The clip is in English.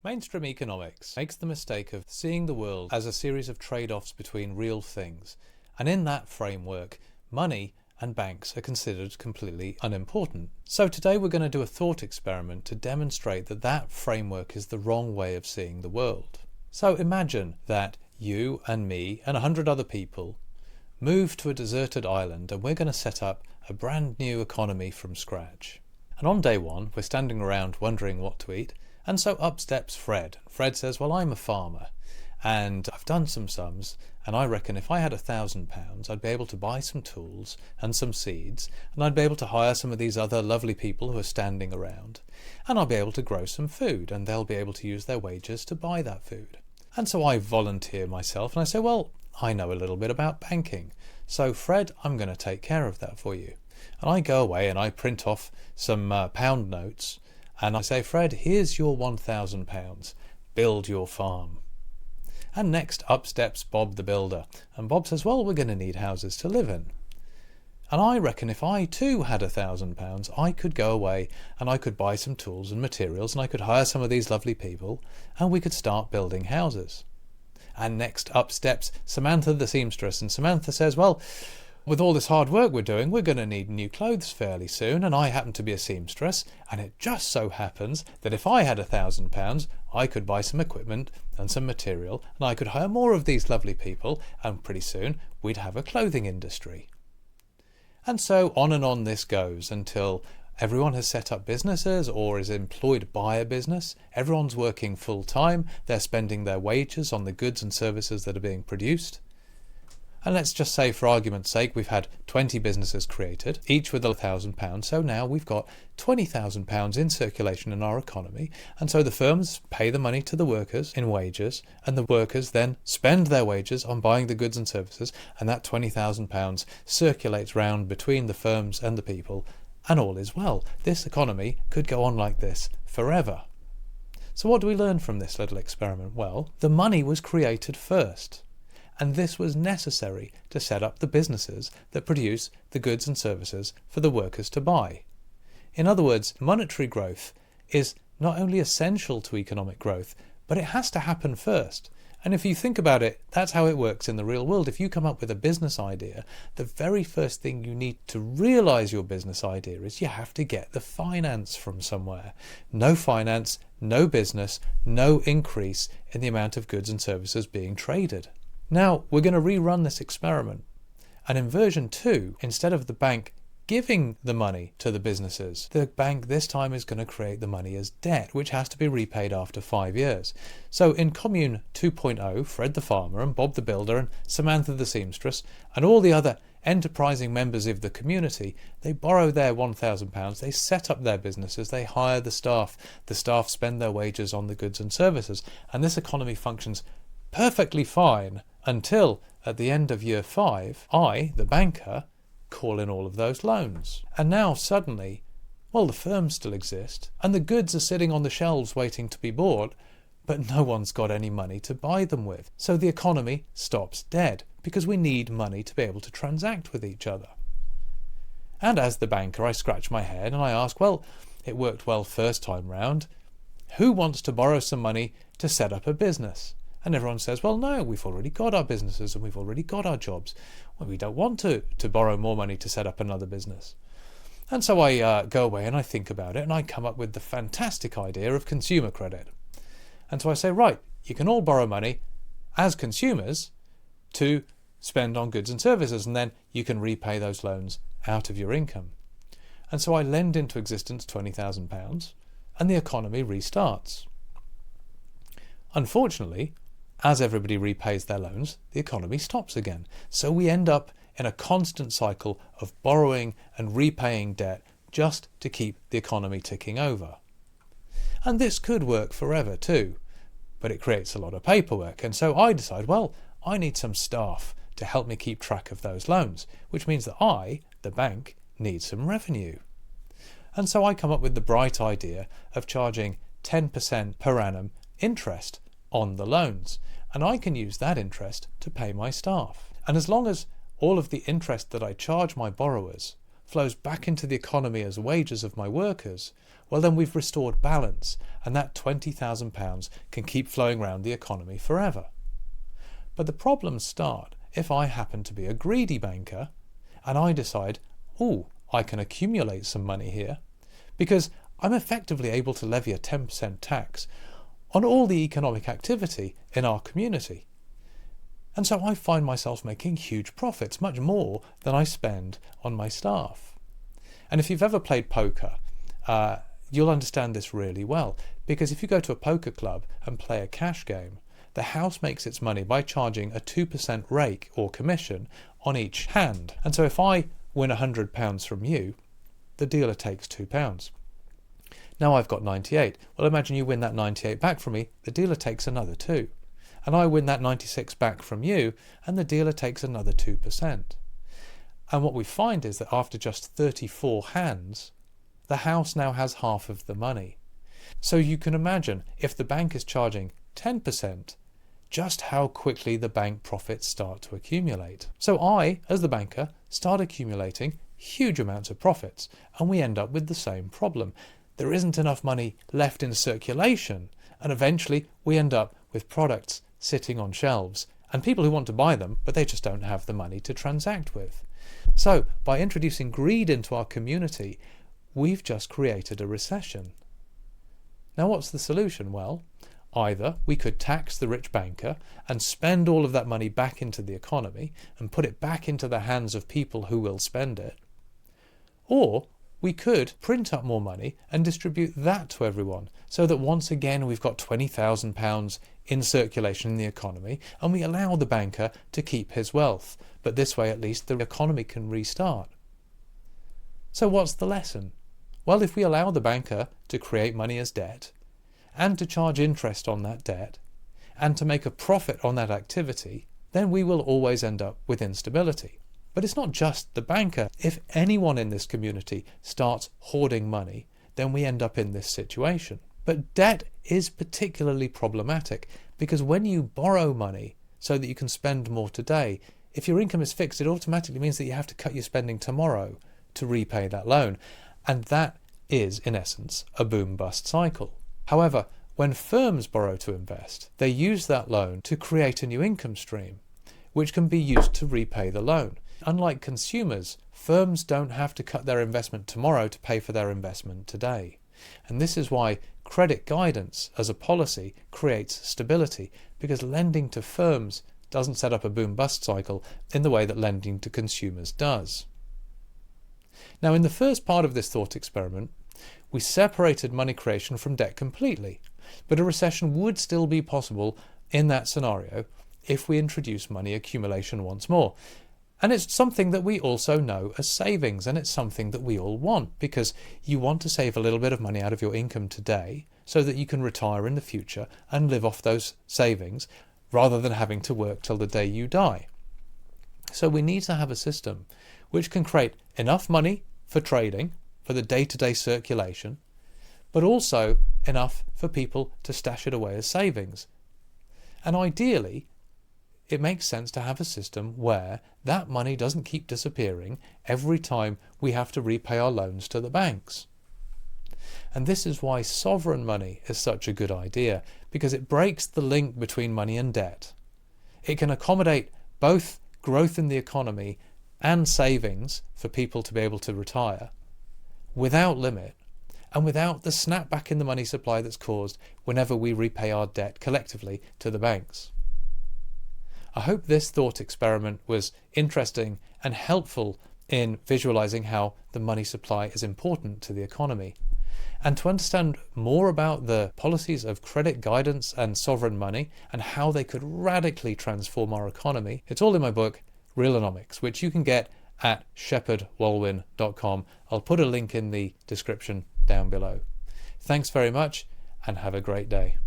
Mainstream economics makes the mistake of seeing the world as a series of trade-offs between real things, and in that framework, money and banks are considered completely unimportant. So today we're going to do a thought experiment to demonstrate that that framework is the wrong way of seeing the world. So imagine that you and me and 100 other people move to a deserted island and we're going to set up a brand new economy from scratch. And on day one, we're standing around wondering what to eat. And so up steps Fred. Fred says, well, I'm a farmer and I've done some sums and I reckon if I had £1,000 I'd be able to buy some tools and some seeds and I'd be able to hire some of these other lovely people who are standing around and I'll be able to grow some food and they'll be able to use their wages to buy that food. And so I volunteer myself and I say, well, I know a little bit about banking. So Fred, I'm going to take care of that for you. And I go away and I print off some pound notes. And I say, Fred, here's your £1,000. Build your farm. And next up steps Bob the builder. And Bob says, well, we're going to need houses to live in. And I reckon if I too had £1,000, I could go away and I could buy some tools and materials and I could hire some of these lovely people and we could start building houses. And next up steps Samantha the seamstress. And Samantha says, well, with all this hard work we're doing, we're going to need new clothes fairly soon, and I happen to be a seamstress, and it just so happens that if I had £1,000, I could buy some equipment and some material, and I could hire more of these lovely people, and pretty soon we'd have a clothing industry. And so on this goes until everyone has set up businesses or is employed by a business. Everyone's working full time. They're spending their wages on the goods and services that are being produced. And let's just say, for argument's sake, we've had 20 businesses created, each with £1,000. So now we've got £20,000 in circulation in our economy. And so the firms pay the money to the workers in wages, and the workers then spend their wages on buying the goods and services. And that £20,000 circulates round between the firms and the people, and all is well. This economy could go on like this forever. So what do we learn from this little experiment? Well, the money was created first. And this was necessary to set up the businesses that produce the goods and services for the workers to buy. In other words, monetary growth is not only essential to economic growth, but it has to happen first. And if you think about it, that's how it works in the real world. If you come up with a business idea, the very first thing you need to realize your business idea is you have to get the finance from somewhere. No finance, no business, no increase in the amount of goods and services being traded. Now, we're going to rerun this experiment. And in version 2, instead of the bank giving the money to the businesses, the bank this time is going to create the money as debt, which has to be repaid after 5 years. So in Commune 2.0, Fred the farmer and Bob the builder and Samantha the seamstress and all the other enterprising members of the community, they borrow their £1,000, they set up their businesses, they hire the staff spend their wages on the goods and services, and this economy functions perfectly fine until at the end of year 5, I, the banker, call in all of those loans. And now suddenly, well, the firms still exist and the goods are sitting on the shelves waiting to be bought, but no one's got any money to buy them with. So the economy stops dead because we need money to be able to transact with each other. And as the banker, I scratch my head and I ask, well, it worked well first time round. Who wants to borrow some money to set up a business? And everyone says, well, no, we've already got our businesses and we've already got our jobs. Well, we don't want to borrow more money to set up another business. And so I go away and I think about it and I come up with the fantastic idea of consumer credit. And so I say, right, you can all borrow money as consumers to spend on goods and services, and then you can repay those loans out of your income. And so I lend into existence £20,000 and the economy restarts. Unfortunately, as everybody repays their loans, the economy stops again. So we end up in a constant cycle of borrowing and repaying debt just to keep the economy ticking over. And this could work forever too, but it creates a lot of paperwork. And so I decide, well, I need some staff to help me keep track of those loans, which means that I, the bank, need some revenue. And so I come up with the bright idea of charging 10% per annum interest on the loans, and I can use that interest to pay my staff. And as long as all of the interest that I charge my borrowers flows back into the economy as wages of my workers, well then we've restored balance, and that £20,000 can keep flowing around the economy forever. But the problems start if I happen to be a greedy banker and I decide, I can accumulate some money here, because I'm effectively able to levy a 10% tax on all the economic activity in our community. And so I find myself making huge profits, much more than I spend on my staff. And if you've ever played poker, you'll understand this really well, because if you go to a poker club and play a cash game, the house makes its money by charging a 2% rake or commission on each hand. And so if I win £100 from you, the dealer takes £2. Now I've got 98. Well, imagine you win that 98 back from me, the dealer takes another 2. And I win that 96 back from you, and the dealer takes another 2%. And what we find is that after just 34 hands, the house now has half of the money. So you can imagine, if the bank is charging 10%, just how quickly the bank profits start to accumulate. So I, as the banker, start accumulating huge amounts of profits, and we end up with the same problem. There isn't enough money left in circulation, and eventually we end up with products sitting on shelves and people who want to buy them, but they just don't have the money to transact with. So by introducing greed into our community, we've just created a recession. Now what's the solution? Well, either we could tax the rich banker and spend all of that money back into the economy and put it back into the hands of people who will spend it, or we could print up more money and distribute that to everyone, so that once again we've got £20,000 in circulation in the economy, and we allow the banker to keep his wealth. But this way at least the economy can restart. So what's the lesson? Well, if we allow the banker to create money as debt, and to charge interest on that debt, and to make a profit on that activity, then we will always end up with instability. But it's not just the banker. If anyone in this community starts hoarding money, then we end up in this situation. But debt is particularly problematic, because when you borrow money so that you can spend more today, if your income is fixed, it automatically means that you have to cut your spending tomorrow to repay that loan. And that is, in essence, a boom-bust cycle. However, when firms borrow to invest, they use that loan to create a new income stream, which can be used to repay the loan. Unlike consumers, firms don't have to cut their investment tomorrow to pay for their investment today. And this is why credit guidance as a policy creates stability, because lending to firms doesn't set up a boom-bust cycle in the way that lending to consumers does. Now, in the first part of this thought experiment, we separated money creation from debt completely, but a recession would still be possible in that scenario if we introduce money accumulation once more. And it's something that we also know as savings, and it's something that we all want, because you want to save a little bit of money out of your income today so that you can retire in the future and live off those savings rather than having to work till the day you die. So we need to have a system which can create enough money for trading, for the day-to-day circulation, but also enough for people to stash it away as savings. And ideally, it makes sense to have a system where that money doesn't keep disappearing every time we have to repay our loans to the banks. And this is why sovereign money is such a good idea, because it breaks the link between money and debt. It can accommodate both growth in the economy and savings for people to be able to retire without limit, and without the snapback in the money supply that's caused whenever we repay our debt collectively to the banks. I hope this thought experiment was interesting and helpful in visualizing how the money supply is important to the economy. And to understand more about the policies of credit guidance and sovereign money and how they could radically transform our economy, it's all in my book, Realonomics, which you can get at shepherdwalwyn.com. I'll put a link in the description down below. Thanks very much and have a great day.